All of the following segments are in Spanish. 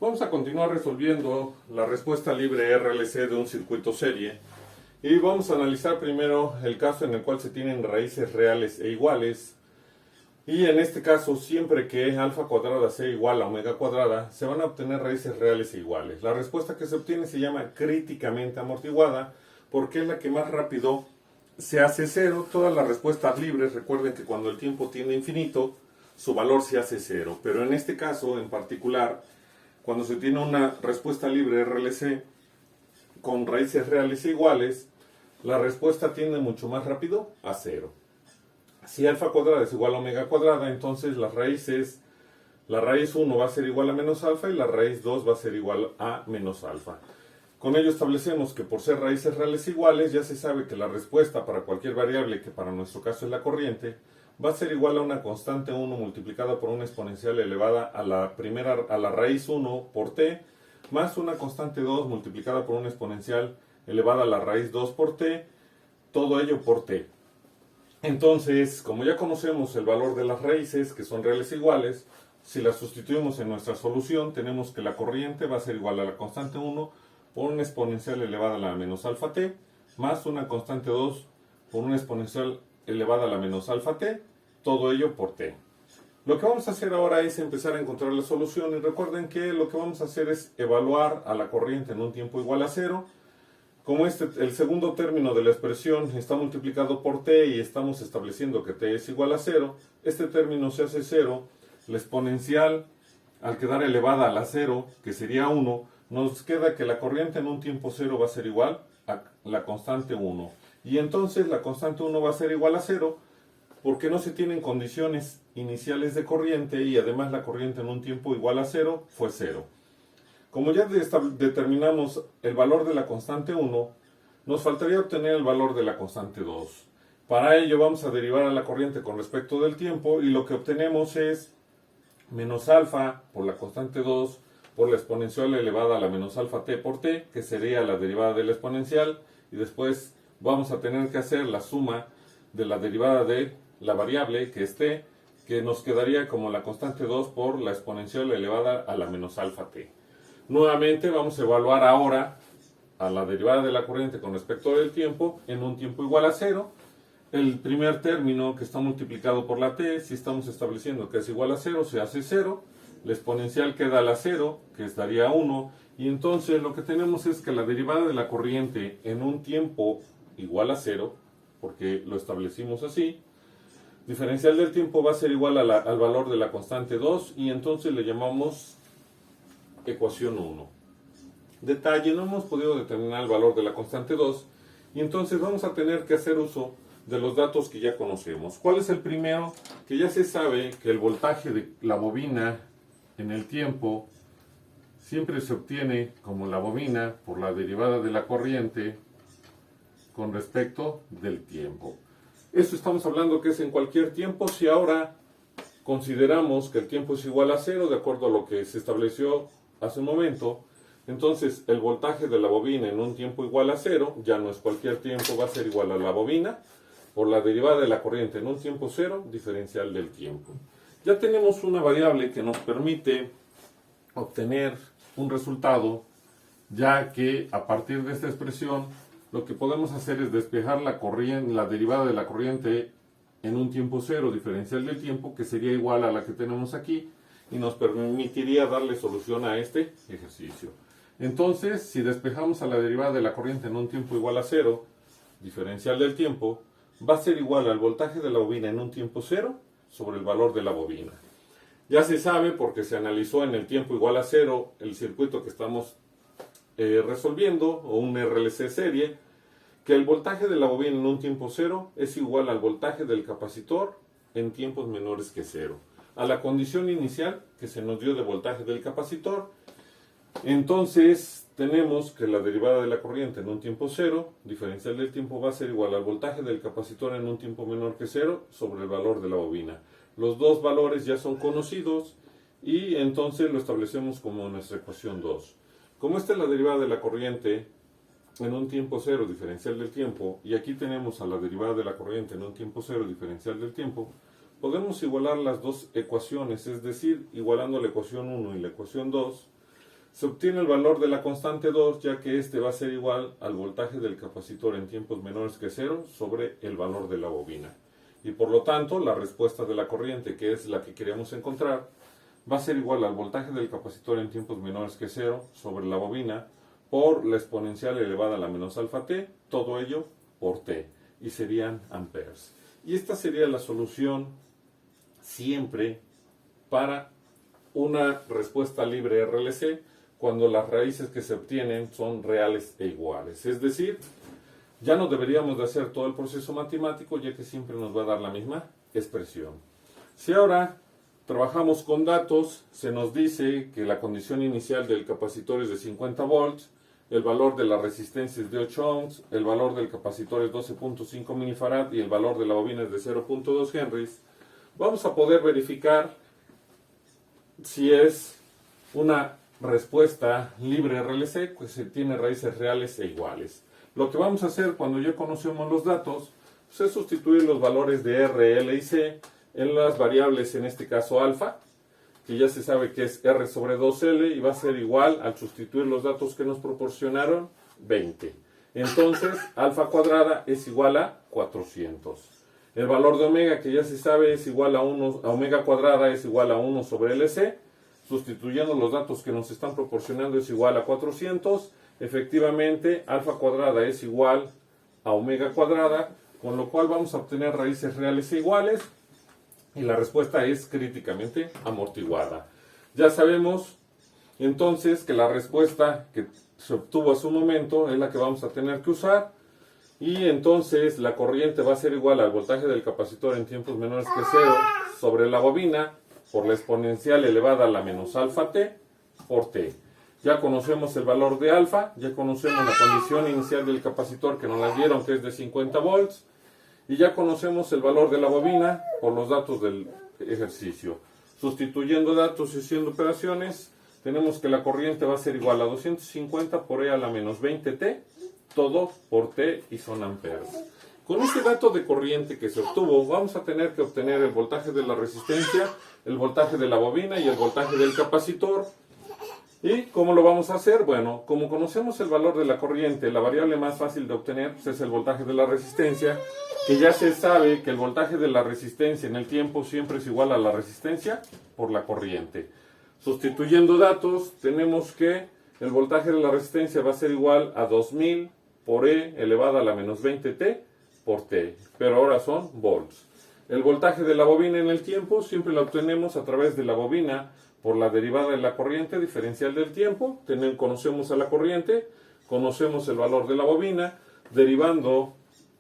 Vamos a continuar resolviendo la respuesta libre RLC de un circuito serie y vamos a analizar primero el caso en el cual se tienen raíces reales e iguales, y en este caso siempre que alfa cuadrada sea igual a omega cuadrada se van a obtener raíces reales e iguales. La respuesta que se obtiene se llama críticamente amortiguada porque es la que más rápido se hace cero. Todas las respuestas libres, recuerden que cuando el tiempo tiende a infinito su valor se hace cero, pero en este caso en particular, cuando se tiene una respuesta libre RLC con raíces reales e iguales, la respuesta tiende mucho más rápido a cero. Si alfa cuadrada es igual a omega cuadrada, entonces la raíz 1 va a ser igual a menos alfa y la raíz 2 va a ser igual a menos alfa. Con ello establecemos que por ser raíces reales iguales ya se sabe que la respuesta para cualquier variable, que para nuestro caso es la corriente, va a ser igual a una constante 1 multiplicada por una exponencial elevada a la raíz 1 por t, más una constante 2 multiplicada por una exponencial elevada a la raíz 2 por t, todo ello por t. Entonces, como ya conocemos el valor de las raíces, que son reales e iguales, si las sustituimos en nuestra solución, tenemos que la corriente va a ser igual a la constante 1 por una exponencial elevada a la menos alfa t, más una constante 2 por una exponencial elevada a la menos alfa t, todo ello por t. Lo que vamos a hacer ahora es empezar a encontrar la solución, y recuerden que lo que vamos a hacer es evaluar a la corriente en un tiempo igual a 0. Como el segundo término de la expresión está multiplicado por t y estamos estableciendo que t es igual a 0, este término se hace 0, la exponencial al quedar elevada a la 0, que sería 1, nos queda que la corriente en un tiempo 0 va a ser igual a la constante 1. Y entonces la constante 1 va a ser igual a 0 porque no se tienen condiciones iniciales de corriente y además la corriente en un tiempo igual a 0 fue 0. Como ya determinamos el valor de la constante 1, nos faltaría obtener el valor de la constante 2. Para ello vamos a derivar a la corriente con respecto del tiempo y lo que obtenemos es menos alfa por la constante 2 por la exponencial elevada a la menos alfa t por t, que sería la derivada de la exponencial, y después vamos a tener que hacer la suma de la derivada de la variable, que es t, que nos quedaría como la constante 2 por la exponencial elevada a la menos alfa t. Nuevamente vamos a evaluar ahora a la derivada de la corriente con respecto del tiempo en un tiempo igual a 0. El primer término que está multiplicado por la t, si estamos estableciendo que es igual a 0, se hace 0. La exponencial queda a la 0, que estaría 1. Y entonces lo que tenemos es que la derivada de la corriente en un tiempo igual a 0, porque lo establecimos así, diferencial del tiempo va a ser igual al valor de la constante 2 y entonces le llamamos ecuación 1. Detalle, no hemos podido determinar el valor de la constante 2 y entonces vamos a tener que hacer uso de los datos que ya conocemos. ¿Cuál es el primero? Que ya se sabe que el voltaje de la bobina en el tiempo siempre se obtiene como la bobina por la derivada de la corriente con respecto del tiempo. Esto estamos hablando que es en cualquier tiempo. Si ahora consideramos que el tiempo es igual a 0, de acuerdo a lo que se estableció hace un momento, entonces el voltaje de la bobina en un tiempo igual a 0, ya no es cualquier tiempo, va a ser igual a la bobina por la derivada de la corriente en un tiempo 0, diferencial del tiempo. Ya tenemos una variable que nos permite obtener un resultado, ya que a partir de esta expresión lo que podemos hacer es despejar la derivada de la corriente en un tiempo 0, diferencial del tiempo, que sería igual a la que tenemos aquí, y nos permitiría darle solución a este ejercicio. Entonces, si despejamos a la derivada de la corriente en un tiempo igual a 0, diferencial del tiempo, va a ser igual al voltaje de la bobina en un tiempo 0 sobre el valor de la bobina. Ya se sabe, porque se analizó en el tiempo igual a 0 el circuito que estamos resolviendo, o un RLC serie, que el voltaje de la bobina en un tiempo 0 es igual al voltaje del capacitor en tiempos menores que 0. A la condición inicial que se nos dio de voltaje del capacitor, entonces tenemos que la derivada de la corriente en un tiempo 0, diferencial del tiempo, va a ser igual al voltaje del capacitor en un tiempo menor que 0 sobre el valor de la bobina. Los dos valores ya son conocidos y entonces lo establecemos como nuestra ecuación 2. Como esta es la derivada de la corriente en un tiempo 0, diferencial del tiempo, y aquí tenemos a la derivada de la corriente en un tiempo 0, diferencial del tiempo, podemos igualar las dos ecuaciones, es decir, igualando la ecuación 1 y la ecuación 2, Se obtiene el valor de la constante 2, ya que este va a ser igual al voltaje del capacitor en tiempos menores que 0 sobre el valor de la bobina. Y por lo tanto, la respuesta de la corriente, que es la que queremos encontrar, va a ser igual al voltaje del capacitor en tiempos menores que 0 sobre la bobina por la exponencial elevada a la menos alfa t, todo ello por t, y serían amperes. Y esta sería la solución siempre para una respuesta libre RLC cuando las raíces que se obtienen son reales e iguales. Es decir, ya no deberíamos de hacer todo el proceso matemático, ya que siempre nos va a dar la misma expresión. Si ahora trabajamos con datos, se nos dice que la condición inicial del capacitor es de 50 volts, el valor de la resistencia es de 8 ohms, el valor del capacitor es 12.5 milifarad y el valor de la bobina es de 0.2 henrys. Vamos a poder verificar si es una respuesta libre RLC, pues se tiene raíces reales e iguales. Lo que vamos a hacer cuando ya conocemos los datos, pues es sustituir los valores de R, L y C en las variables, en este caso alfa, que ya se sabe que es R sobre 2L y va a ser igual al sustituir los datos que nos proporcionaron 20. Entonces, alfa cuadrada es igual a 400. El valor de omega, que ya se sabe, es igual a omega cuadrada es igual a 1 sobre LC. Sustituyendo los datos que nos están proporcionando es igual a 400. Efectivamente, alfa cuadrada es igual a omega cuadrada, con lo cual vamos a obtener raíces reales e iguales. Y la respuesta es críticamente amortiguada. Ya sabemos entonces que la respuesta que se obtuvo a su momento es la que vamos a tener que usar. Y entonces la corriente va a ser igual al voltaje del capacitor en tiempos menores que 0 sobre la bobina por la exponencial elevada a la menos alfa t por t. Ya conocemos el valor de alfa, ya conocemos la condición inicial del capacitor que nos la dieron, que es de 50 volts. Y ya conocemos el valor de la bobina por los datos del ejercicio. Sustituyendo datos y haciendo operaciones, tenemos que la corriente va a ser igual a 250 por E a la menos 20T, todo por T y son amperes. Con este dato de corriente que se obtuvo, vamos a tener que obtener el voltaje de la resistencia, el voltaje de la bobina y el voltaje del capacitor. ¿Y cómo lo vamos a hacer? Bueno, como conocemos el valor de la corriente, la variable más fácil de obtener pues, es el voltaje de la resistencia, que ya se sabe que el voltaje de la resistencia en el tiempo siempre es igual a la resistencia por la corriente. Sustituyendo datos, tenemos que el voltaje de la resistencia va a ser igual a 2000 por E elevada a la menos 20T por T, pero ahora son volts. El voltaje de la bobina en el tiempo siempre lo obtenemos a través de la bobina por la derivada de la corriente diferencial del tiempo. Conocemos a la corriente, conocemos el valor de la bobina, derivando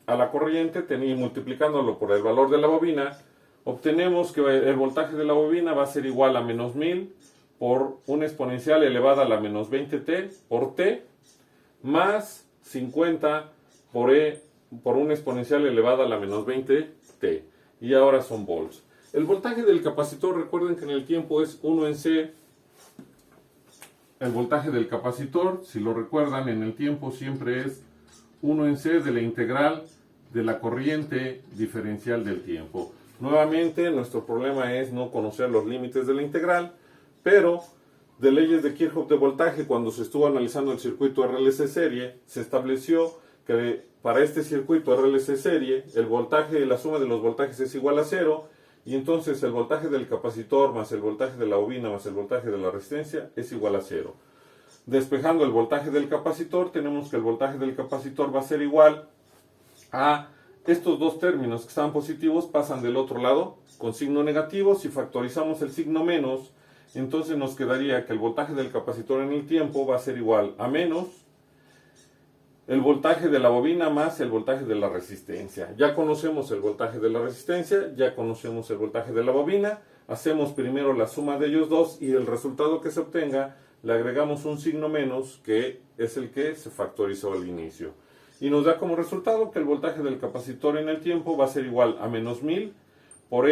a la corriente y multiplicándolo por el valor de la bobina, obtenemos que el voltaje de la bobina va a ser igual a menos 1000 por una exponencial elevada a la menos 20t por t, más 50 por E por una exponencial elevada a la menos 20t. Y ahora son volts. El voltaje del capacitor, recuerden que en el tiempo es 1 en C. El voltaje del capacitor, si lo recuerdan, en el tiempo siempre es 1 en C de la integral de la corriente diferencial del tiempo. Nuevamente, nuestro problema es no conocer los límites de la integral, pero de leyes de Kirchhoff de voltaje, cuando se estuvo analizando el circuito RLC serie, se estableció que para este circuito RLC serie, el voltaje, la suma de los voltajes es igual a 0, y entonces el voltaje del capacitor más el voltaje de la bobina más el voltaje de la resistencia es igual a 0. Despejando el voltaje del capacitor, tenemos que el voltaje del capacitor va a ser igual a estos dos términos que están positivos, pasan del otro lado con signo negativo. Si factorizamos el signo menos, entonces nos quedaría que el voltaje del capacitor en el tiempo va a ser igual a menos el voltaje de la bobina más el voltaje de la resistencia. Ya conocemos el voltaje de la resistencia, ya conocemos el voltaje de la bobina. Hacemos primero la suma de ellos dos y el resultado que se obtenga le agregamos un signo menos, que es el que se factorizó al inicio. Y nos da como resultado que el voltaje del capacitor en el tiempo va a ser igual a menos 1000 por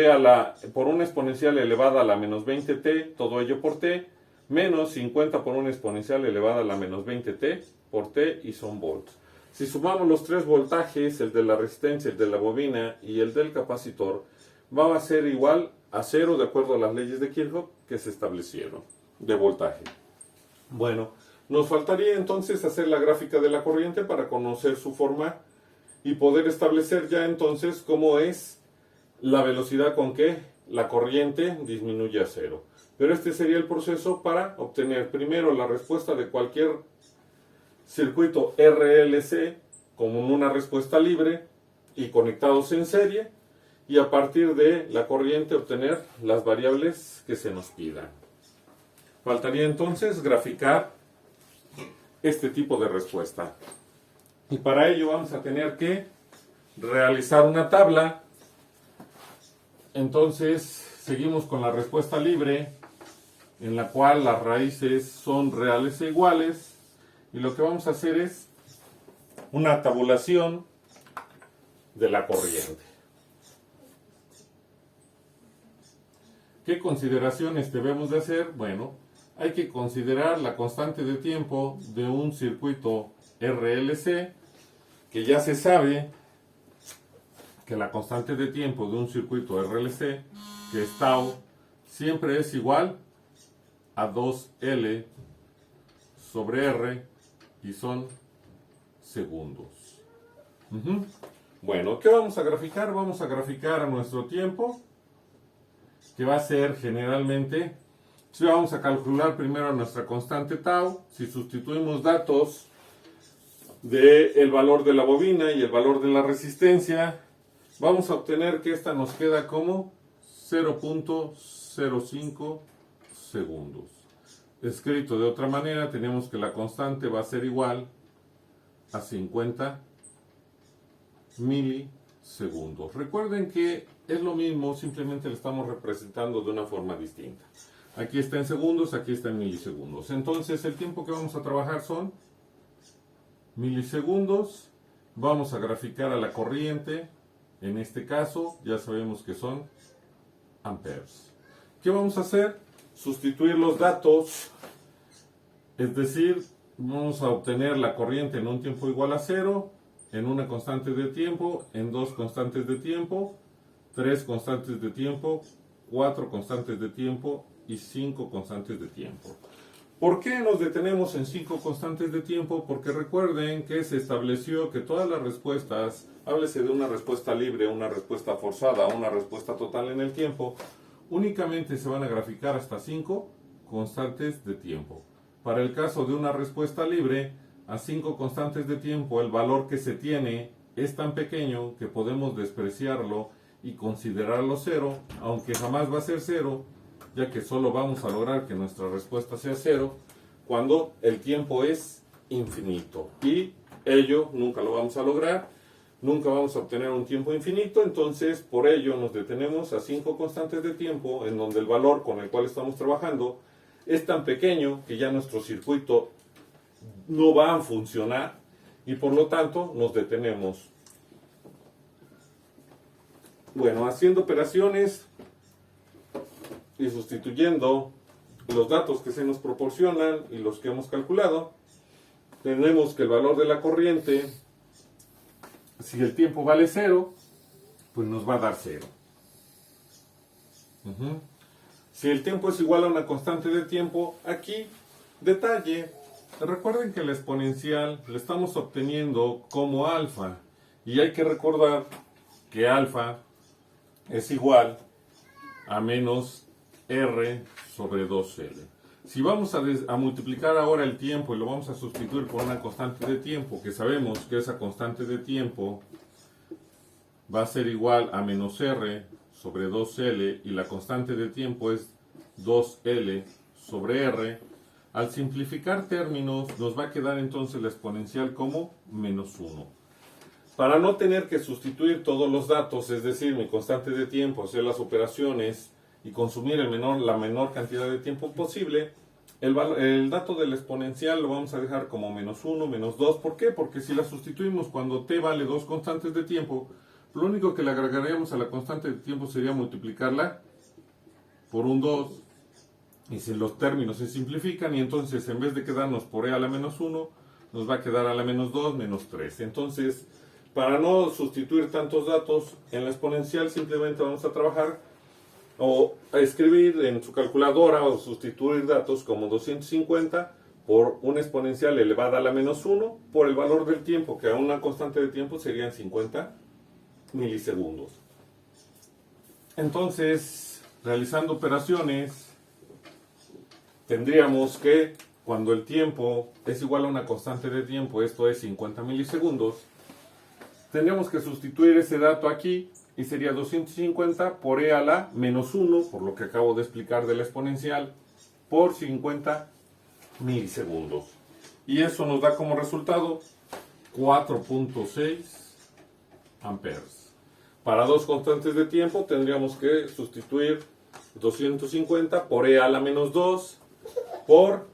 una exponencial elevada a la menos 20t, todo ello por t, menos 50 por una exponencial elevada a la menos 20t por t, y son volts. Si sumamos los tres voltajes, el de la resistencia, el de la bobina y el del capacitor, va a ser igual a 0 de acuerdo a las leyes de Kirchhoff que se establecieron de voltaje. Bueno, nos faltaría entonces hacer la gráfica de la corriente para conocer su forma y poder establecer ya entonces cómo es la velocidad con que la corriente disminuye a cero. Pero este sería el proceso para obtener primero la respuesta de cualquier circuito RLC como una respuesta libre y conectados en serie, y a partir de la corriente obtener las variables que se nos pidan. Faltaría entonces graficar este tipo de respuesta. Y para ello vamos a tener que realizar una tabla. Entonces seguimos con la respuesta libre, en la cual las raíces son reales e iguales. Y lo que vamos a hacer es una tabulación de la corriente. ¿Qué consideraciones debemos de hacer? Bueno, hay que considerar la constante de tiempo de un circuito RLC, que ya se sabe que la constante de tiempo de un circuito RLC, que es tau, siempre es igual a 2L sobre R, y son segundos. Bueno, ¿qué vamos a graficar? Vamos a graficar a nuestro tiempo, que va a ser generalmente, si vamos a calcular primero nuestra constante tau. Si sustituimos datos del valor de la bobina y el valor de la resistencia, vamos a obtener que esta nos queda como 0.05 segundos. Escrito de otra manera, tenemos que la constante va a ser igual a 50 milisegundos. Recuerden que es lo mismo, simplemente lo estamos representando de una forma distinta. Aquí está en segundos, aquí está en milisegundos. Entonces el tiempo que vamos a trabajar son milisegundos. Vamos a graficar a la corriente. En este caso ya sabemos que son amperes. ¿Qué vamos a hacer? Sustituir los datos, es decir, vamos a obtener la corriente en un tiempo igual a 0, en una constante de tiempo, en 2 constantes de tiempo, 3 constantes de tiempo, 4 constantes de tiempo y 5 constantes de tiempo. ¿Por qué nos detenemos en 5 constantes de tiempo? Porque recuerden que se estableció que todas las respuestas, háblese de una respuesta libre, una respuesta forzada, una respuesta total en el tiempo, únicamente se van a graficar hasta 5 constantes de tiempo. Para el caso de una respuesta libre, a 5 constantes de tiempo, el valor que se tiene es tan pequeño que podemos despreciarlo y considerarlo 0, aunque jamás va a ser 0, ya que solo vamos a lograr que nuestra respuesta sea 0 cuando el tiempo es infinito. Y ello nunca lo vamos a lograr, nunca vamos a obtener un tiempo infinito. Entonces por ello nos detenemos a 5 constantes de tiempo, en donde el valor con el cual estamos trabajando es tan pequeño que ya nuestro circuito no va a funcionar, y por lo tanto nos detenemos. Bueno, haciendo operaciones y sustituyendo los datos que se nos proporcionan y los que hemos calculado, tenemos que el valor de la corriente, si el tiempo vale 0, pues nos va a dar 0. Si el tiempo es igual a una constante de tiempo, aquí, detalle, recuerden que la exponencial la estamos obteniendo como alfa, y hay que recordar que alfa es igual a menos R sobre 2L. Si vamos a multiplicar ahora el tiempo y lo vamos a sustituir por una constante de tiempo, que sabemos que esa constante de tiempo va a ser igual a menos R sobre 2L, y la constante de tiempo es 2L sobre R, al simplificar términos nos va a quedar entonces la exponencial como menos 1. Para no tener que sustituir todos los datos, es decir, mi constante de tiempo, hacer las operaciones y consumir la menor cantidad de tiempo posible, el dato de la exponencial lo vamos a dejar como menos 1, menos 2. ¿Por qué? Porque si la sustituimos cuando t vale 2 constantes de tiempo, lo único que le agregaríamos a la constante de tiempo sería multiplicarla por un 2, y si los términos se simplifican, y entonces en vez de quedarnos por e a la menos 1, nos va a quedar a la menos 2, menos 3. Entonces, para no sustituir tantos datos en la exponencial, simplemente vamos a trabajar o a escribir en su calculadora o sustituir datos como 250 por una exponencial elevada a la menos 1 por el valor del tiempo, que a una constante de tiempo serían 50 milisegundos. Entonces, realizando operaciones, tendríamos que cuando el tiempo es igual a una constante de tiempo, esto es 50 milisegundos, tendríamos que sustituir ese dato aquí y sería 250 por e a la menos 1, por lo que acabo de explicar de la exponencial, por 50 milisegundos. Y eso nos da como resultado 4.6 amperes. Para dos constantes de tiempo tendríamos que sustituir 250 por e a la menos 2 por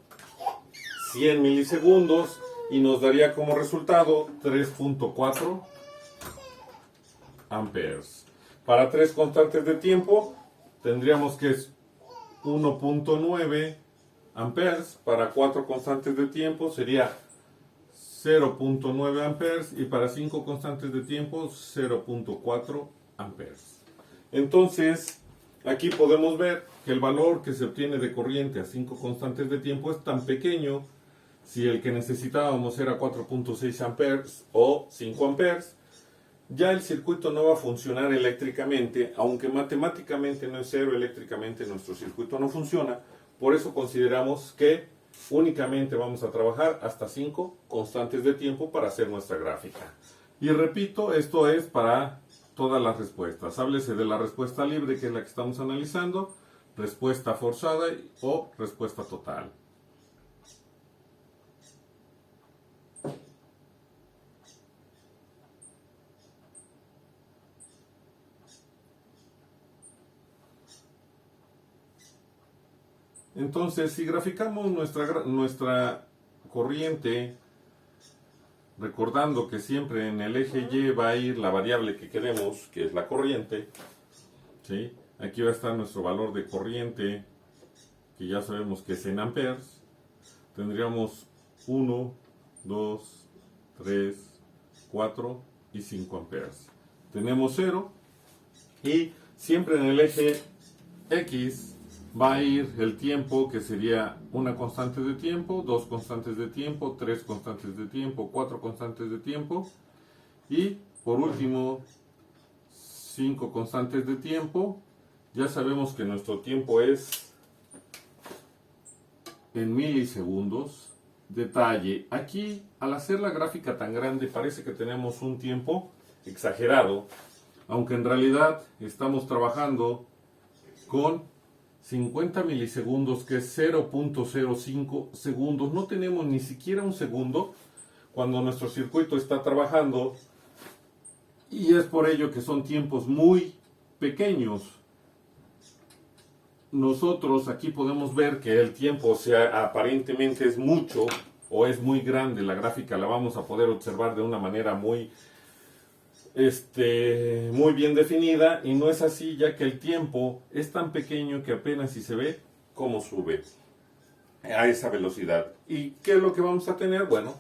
100 milisegundos y nos daría como resultado 3.4 amperes. Para tres constantes de tiempo tendríamos que es 1.9 amperes. Para cuatro constantes de tiempo sería 0.9 amperes y para 5 constantes de tiempo 0.4 amperes. Entonces, aquí podemos ver que el valor que se obtiene de corriente a 5 constantes de tiempo es tan pequeño. Si el que necesitábamos era 4.6 amperes o 5 amperes, ya el circuito no va a funcionar eléctricamente, aunque matemáticamente no es cero, eléctricamente nuestro circuito no funciona. Por eso consideramos que únicamente vamos a trabajar hasta 5 constantes de tiempo para hacer nuestra gráfica. Y repito, esto es para todas las respuestas. Háblese de la respuesta libre, que es la que estamos analizando, respuesta forzada o respuesta total. Entonces, si graficamos nuestra corriente, recordando que siempre en el eje Y va a ir la variable que queremos, que es la corriente, ¿sí? Aquí va a estar nuestro valor de corriente, que ya sabemos que es en amperes. Tendríamos 1, 2, 3, 4 y 5 amperes. Tenemos 0 y siempre en el eje X va a ir el tiempo, que sería una constante de tiempo, 2 constantes de tiempo, 3 constantes de tiempo, 4 constantes de tiempo y por último 5 constantes de tiempo. Ya sabemos que nuestro tiempo es en milisegundos. Detalle, aquí al hacer la gráfica tan grande parece que tenemos un tiempo exagerado, aunque en realidad estamos trabajando con 50 milisegundos, que es 0.05 segundos. No tenemos ni siquiera un segundo cuando nuestro circuito está trabajando, y es por ello que son tiempos muy pequeños. Nosotros aquí podemos ver que el tiempo, o sea, aparentemente es mucho o es muy grande. La gráfica la vamos a poder observar de una manera muy bien definida, y no es así, ya que el tiempo es tan pequeño que apenas si se ve cómo sube a esa velocidad. ¿Y qué es lo que vamos a tener? Bueno,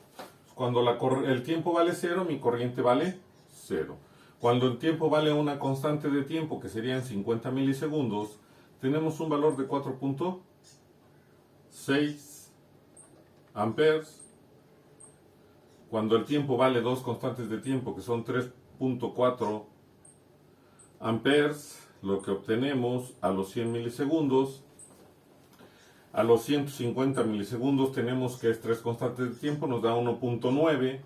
cuando el tiempo vale 0, mi corriente vale 0. Cuando el tiempo vale una constante de tiempo, que serían 50 milisegundos, tenemos un valor de 4.6 amperes. Cuando el tiempo vale 2 constantes de tiempo, que son 3.4 amperes, lo que obtenemos a los 100 milisegundos. A los 150 milisegundos tenemos que es 3 constantes de tiempo, nos da 1.9.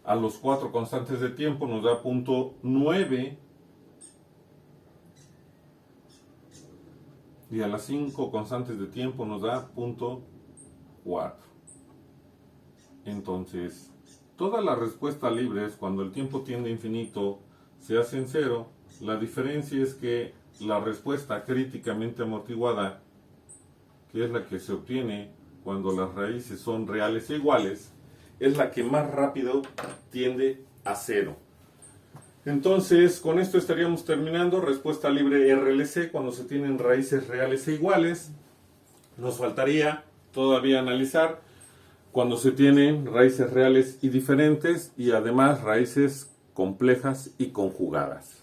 A los 4 constantes de tiempo nos da 0.9. Y a las 5 constantes de tiempo nos da 0.4. Entonces, todas las respuestas libres, cuando el tiempo tiende a infinito, se hacen 0. La diferencia es que la respuesta críticamente amortiguada, que es la que se obtiene cuando las raíces son reales e iguales, es la que más rápido tiende a 0. Entonces, con esto estaríamos terminando. Respuesta libre RLC cuando se tienen raíces reales e iguales. Nos faltaría todavía analizar cuando se tienen raíces reales y diferentes, y además raíces complejas y conjugadas.